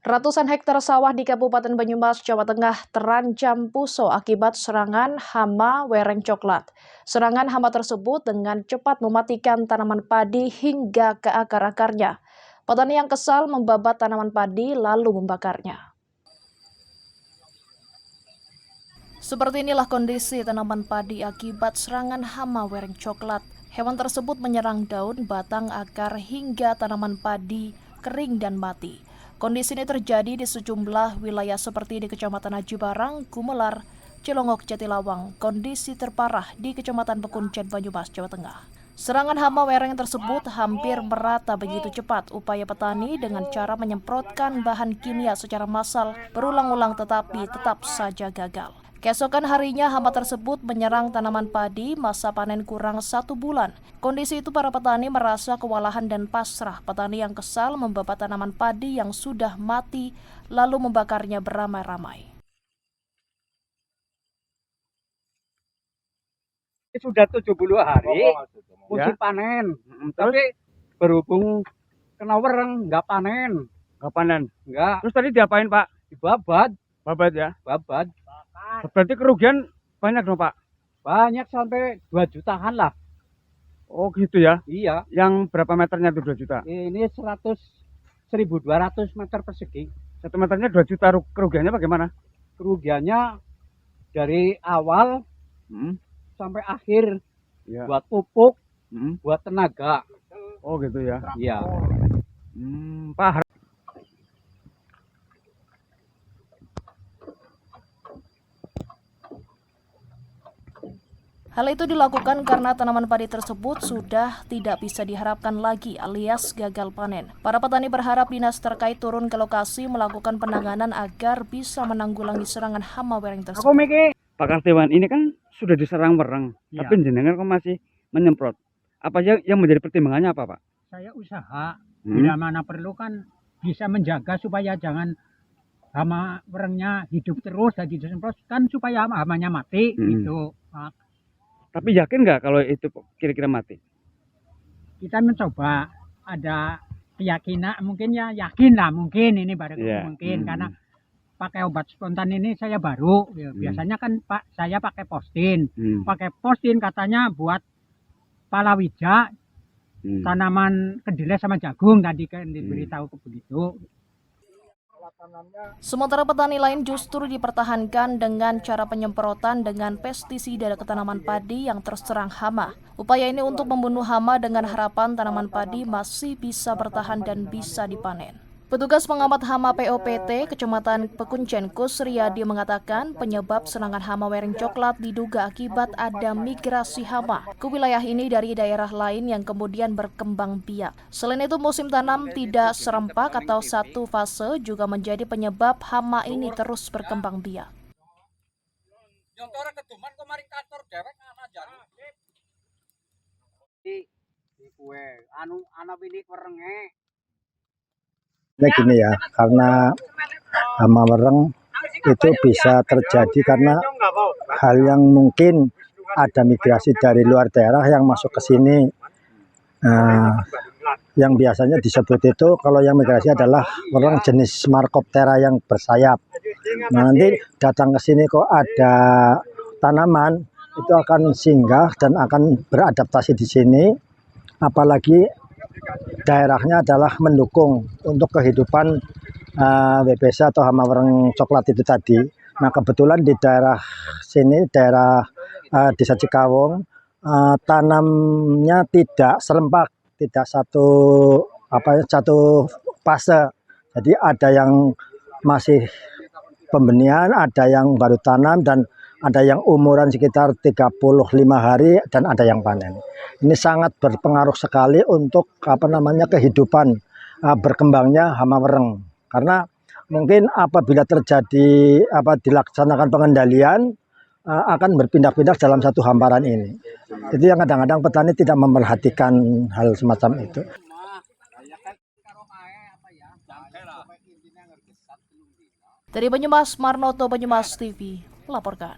Ratusan hektar sawah di Kabupaten Banyumas, Jawa Tengah terancam puso akibat serangan hama wereng coklat. Serangan hama tersebut dengan cepat mematikan tanaman padi hingga ke akar-akarnya. Petani yang kesal membabat tanaman padi lalu membakarnya. Seperti inilah kondisi tanaman padi akibat serangan hama wereng coklat. Hewan tersebut menyerang daun, batang, akar hingga tanaman padi kering dan mati. Kondisi ini terjadi di sejumlah wilayah seperti di Kecamatan Aji Barang, Gumelar, Cilongok, Jatilawang. Kondisi terparah di Kecamatan Pekuncen, Banyumas, Jawa Tengah. Serangan hama wereng tersebut hampir merata begitu cepat. Upaya petani dengan cara menyemprotkan bahan kimia secara massal berulang-ulang tetapi tetap saja gagal. Keesokan harinya hama tersebut menyerang tanaman padi, masa panen kurang 1 bulan. Kondisi itu para petani merasa kewalahan dan pasrah. Petani yang kesal membabat tanaman padi yang sudah mati lalu membakarnya beramai-ramai. Sudah 70 hari musim panen, tapi berhubung kena wereng nggak panen. Nggak. Terus tadi diapain, Pak? Dibabat. Babat ya? Babat. Berarti kerugian banyak dong, Pak? Banyak sampai 2 jutaan lah. Oh gitu ya? Iya. Yang berapa meternya itu 2 juta? Ini 1.200 meter persegi. 1 meternya 2 juta, kerugiannya bagaimana? Kerugiannya dari awal sampai akhir, Ya. buat pupuk, buat tenaga. Oh gitu ya? Iya. Pak. Hal itu dilakukan karena tanaman padi tersebut sudah tidak bisa diharapkan lagi alias gagal panen. Para petani berharap dinas terkait turun ke lokasi melakukan penanganan agar bisa menanggulangi serangan hama wereng tersebut. Pak Kartiwan, ini kan sudah diserang wereng, Ya. tapi jenengan kok masih menyemprot. Apa aja yang menjadi pertimbangannya apa, Pak? Saya usaha, bila mana perlu kan bisa menjaga supaya jangan hama werengnya hidup terus dan disemprot kan supaya hamanya mati gitu. Pak. Tapi yakin nggak kalau itu kira-kira mati? Kita mencoba, ada keyakinan, mungkin ya yakin lah, mungkin ini baru mungkin karena pakai obat spontan ini saya baru. Biasanya kan Pak saya pakai postin. Pakai postin katanya buat palawija, tanaman kedelai sama jagung tadi kan diberitahu begitu. Sementara petani lain justru dipertahankan dengan cara penyemprotan dengan pestisida ke tanaman padi yang terserang hama. Upaya ini untuk membunuh hama dengan harapan tanaman padi masih bisa bertahan dan bisa dipanen. Petugas pengamat hama POPT Kecamatan Pekuncen Kusriyadi mengatakan penyebab serangan hama wereng coklat diduga akibat ada migrasi hama ke wilayah ini dari daerah lain yang kemudian berkembang biak. Selain itu musim tanam tidak serempak atau satu fase juga menjadi penyebab hama ini terus berkembang biak. Nah gini ya, karena hama wereng itu bisa terjadi karena hal yang mungkin ada migrasi dari luar daerah yang masuk ke sini. Yang biasanya disebut itu kalau yang migrasi adalah wereng jenis Marcoptera yang bersayap. Nah, nanti datang ke sini kok ada tanaman itu akan singgah dan akan beradaptasi di sini, apalagi daerahnya adalah mendukung untuk kehidupan WBC atau hama wereng coklat itu tadi. Nah kebetulan di daerah sini, daerah Desa Cikawung, tanamnya tidak serempak, tidak satu fase. Jadi ada yang masih pembenihan, ada yang baru tanam, dan ada yang umuran sekitar 35 hari dan ada yang panen. Ini sangat berpengaruh sekali untuk kehidupan berkembangnya hama wereng. Karena mungkin apabila terjadi dilaksanakan pengendalian akan berpindah-pindah dalam satu hamparan ini. Itu yang kadang-kadang petani tidak memperhatikan hal semacam itu. Dari Banyumas, Marnoto, Banyumas TV, melaporkan.